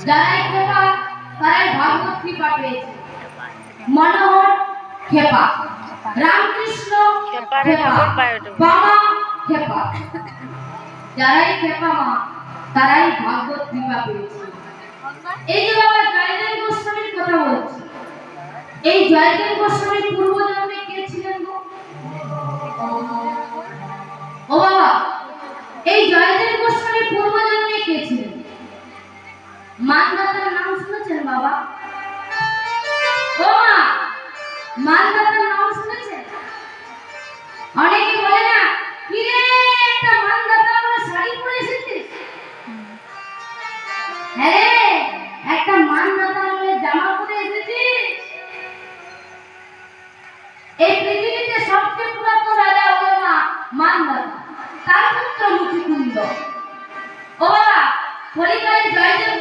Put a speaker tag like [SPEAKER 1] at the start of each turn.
[SPEAKER 1] যারাই খেপা তারাই ভাগবত কৃপা পেয়েছে। মনোহর খেপা, রামকৃষ্ণ খেপা, বাবা খেপা, যারাই খেপা মা তারাই ভাগবত কৃপা পেয়েছে। এই যে বাবা জয়দেব গোস্বামীর কথা বলছি, এই জয়দেব গোস্বামীর পূর্বজন্মে কে ছিলেন গো? ও বাবা, এই জয়দেব গোস্বামীর পূর্বজন্মে কে ছিলেন? মানদাতার নাম শুনেছেন বাবা? ও মা, মানদাতার নাম শুনেছেন? অনেকে বলে না, কিরে একটা মানদাতা আমরা শাড়ি পরে এসেছিস? হ্যাঁ, একটা মানদাতা আমরা জামা পরে এসেছিস। এই পৃথিবীতে সবচেয়ে পুরাতন রাজা হলো না মানদাতা, তার পুত্র মুচিকুন্দ। ও বাবা, কলিকালে জয়দেব